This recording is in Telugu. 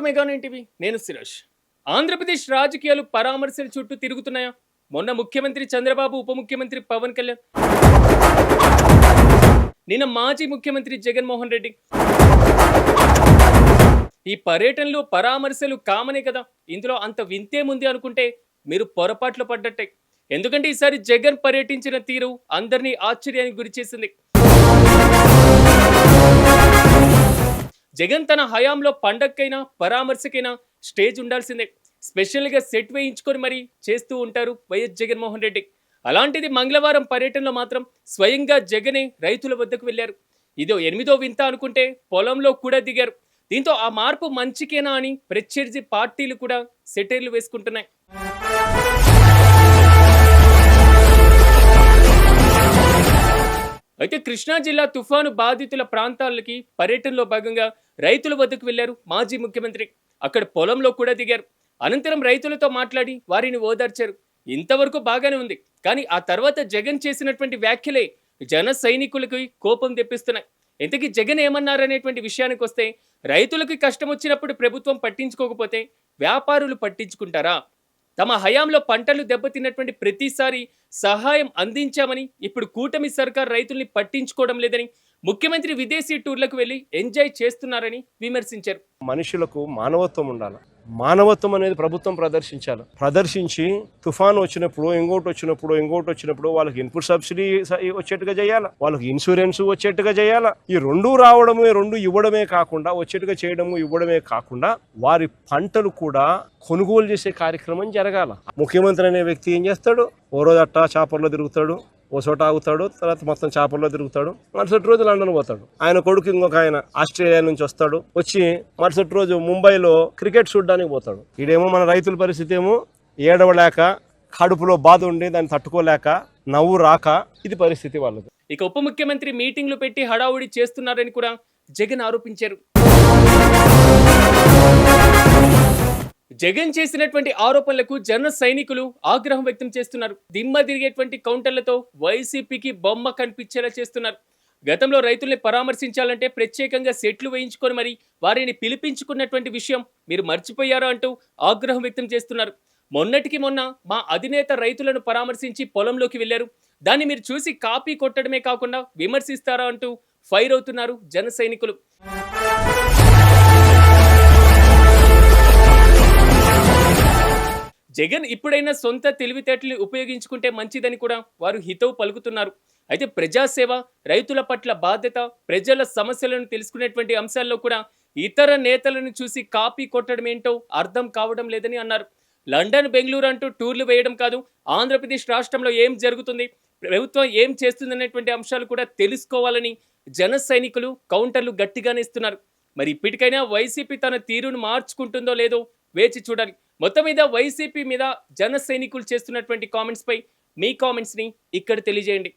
మెగా టీవీ నేను శిరోష్. ఆంధ్రప్రదేశ్ రాజకీయాలు పరామర్శల చుట్టూ తిరుగుతున్నాయా? మొన్న ముఖ్యమంత్రి చంద్రబాబు, ఉప ముఖ్యమంత్రి పవన్ కళ్యాణ్, నిన్న మాజీ ముఖ్యమంత్రి జగన్మోహన్ రెడ్డి, ఈ పర్యటనలు పరామర్శలు కామనే కదా. ఇందులో అంత వింతేముంది అనుకుంటే మీరు పొరపాట్లు పడ్డట్టే. ఎందుకంటే ఈసారి జగన్ పర్యటించిన తీరు అందరినీ ఆశ్చర్యానికి గురిచేసింది. జగన్ తన హయాంలో పండక్కైనా పరామర్శకైనా స్టేజ్ ఉండాల్సిందే. స్పెషల్గా సెట్ వేయించుకొని మరీ చేస్తూ ఉంటారు వైఎస్ జగన్మోహన్ రెడ్డి. అలాంటిది మంగళవారం పర్యటనలో మాత్రం స్వయంగా జగనే రైతుల వద్దకు వెళ్లారు. ఇదో 8వ వింత అనుకుంటే పొలంలో కూడా దిగారు. దీంతో ఆ మార్పు మంచికేనా అని ప్రత్యర్థి పార్టీలు కూడా సెటైర్లు వేసుకుంటున్నాయి. అయితే కృష్ణా జిల్లా తుఫాను బాధితుల ప్రాంతాలకి పర్యటనలో భాగంగా రైతుల వద్దకు వెళ్లారు మాజీ ముఖ్యమంత్రి. అక్కడ పొలంలో కూడా దిగారు. అనంతరం రైతులతో మాట్లాడి వారిని ఓదార్చారు. ఇంతవరకు బాగానే ఉంది, కానీ ఆ తర్వాత జగన్ చేసినటువంటి వ్యాఖ్యలే జన సైనికులకి కోపం తెప్పిస్తున్నాయి. ఇంతకీ జగన్ ఏమన్నారనేటువంటి విషయానికి వస్తే, రైతులకి కష్టం వచ్చినప్పుడు ప్రభుత్వం పట్టించుకోకపోతే వ్యాపారులు పట్టించుకుంటారా? తమ హయాంలో పంటలు దెబ్బతిన్నటువంటి ప్రతిసారి సహాయం అందించామని ఇప్పుడు కూటమి సర్కార్ రైతుల్ని పట్టించుకోవడం లేదని, ముఖ్యమంత్రి విదేశీ టూర్లకు వెళ్లి ఎంజాయ్ చేస్తున్నారని విమర్శించారు. మనుషులకు మానవత్వం ఉండాలి. మానవత్వం అనేది ప్రభుత్వం ప్రదర్శించి తుఫాను వచ్చినప్పుడు ఇంకోటి వచ్చినప్పుడు వాళ్ళకి ఇన్పుట్ సబ్సిడీ వచ్చేట్టుగా చేయాలి, వాళ్ళకి ఇన్సూరెన్స్ వచ్చేట్టుగా చేయాలి. ఈ రెండు ఇవ్వడమే కాకుండా, వచ్చేట్టుగా చేయడము ఇవ్వడమే కాకుండా వారి పంటలు కూడా కొనుగోలు చేసే కార్యక్రమం జరగాల. ముఖ్యమంత్రి అనే వ్యక్తి ఏం చేస్తాడు? ఓ రోజు అట్టా చాపర్లో తిరుగుతాడు, ఓ చోట ఆగుతాడు, తర్వాత మొత్తం చేపల్లో తిరుగుతాడు, మరుసటి రోజు లండన్ పోతాడు. ఆయన కొడుకు ఇంకొక ఆయన ఆస్ట్రేలియా నుంచి వస్తాడు, వచ్చి మరుసటి రోజు ముంబైలో క్రికెట్ చూడడానికి పోతాడు. ఇదేమో మన రైతుల పరిస్థితి ఏమో ఏడవలేక, కడుపులో బాధ ఉండి దాన్ని తట్టుకోలేక, నవ్వు రాక, ఇది పరిస్థితి వాళ్ళది. ఇక ఉప ముఖ్యమంత్రి మీటింగ్లు పెట్టి హడావుడి చేస్తున్నారని కూడా జగన్ ఆరోపించారు. జగన్ చేసినటువంటి ఆరోపణలకు జన సైనికులు ఆగ్రహం వ్యక్తం చేస్తున్నారు. దిమ్మ తిరిగేటువంటి కౌంటర్లతో వైసీపీకి బొమ్మ కనిపించేలా చేస్తున్నారు. గతంలో రైతుల్ని పరామర్శించాలంటే ప్రత్యేకంగా సెట్లు వేయించుకొని మరి వారిని పిలిపించుకున్నటువంటి విషయం మీరు మర్చిపోయారా అంటూ ఆగ్రహం వ్యక్తం చేస్తున్నారు. మొన్నటికి మొన్న మా అధినేత రైతులను పరామర్శించి పొలంలోకి వెళ్లారు, దాన్ని మీరు చూసి కాపీ కొట్టడమే కాకుండా విమర్శిస్తారా అంటూ ఫైర్ అవుతున్నారు జన సైనికులు. జగన్ ఇప్పుడైనా సొంత తెలివితేటలు ఉపయోగించుకుంటే మంచిదని కూడా వారు హితవు పలుకుతున్నారు. అయితే ప్రజాసేవ, రైతుల పట్ల బాధ్యత, ప్రజల సమస్యలను తెలుసుకునేటువంటి అంశాల్లో కూడా ఇతర నేతలను చూసి కాపీ కొట్టడం ఏంటో అర్థం కావడం లేదని అన్నారు. లండన్, బెంగళూరు అంటూ టూర్లు వేయడం కాదు, ఆంధ్రప్రదేశ్ రాష్ట్రంలో ఏం జరుగుతుంది, ప్రభుత్వం ఏం చేస్తుంది అనేటువంటి అంశాలు కూడా తెలుసుకోవాలని జన సైనికులు కౌంటర్లు గట్టిగానే ఇస్తున్నారు. మరి ఇప్పటికైనా వైసీపీ తన తీరును మార్చుకుంటుందో లేదో వేచి చూడాలి. మొత్తం మీద వైసీపీ మీద జన సైనికులు చేస్తున్నటువంటి కామెంట్స్ పై మీ కామెంట్స్ ని ఇక్కడ తెలియజేయండి.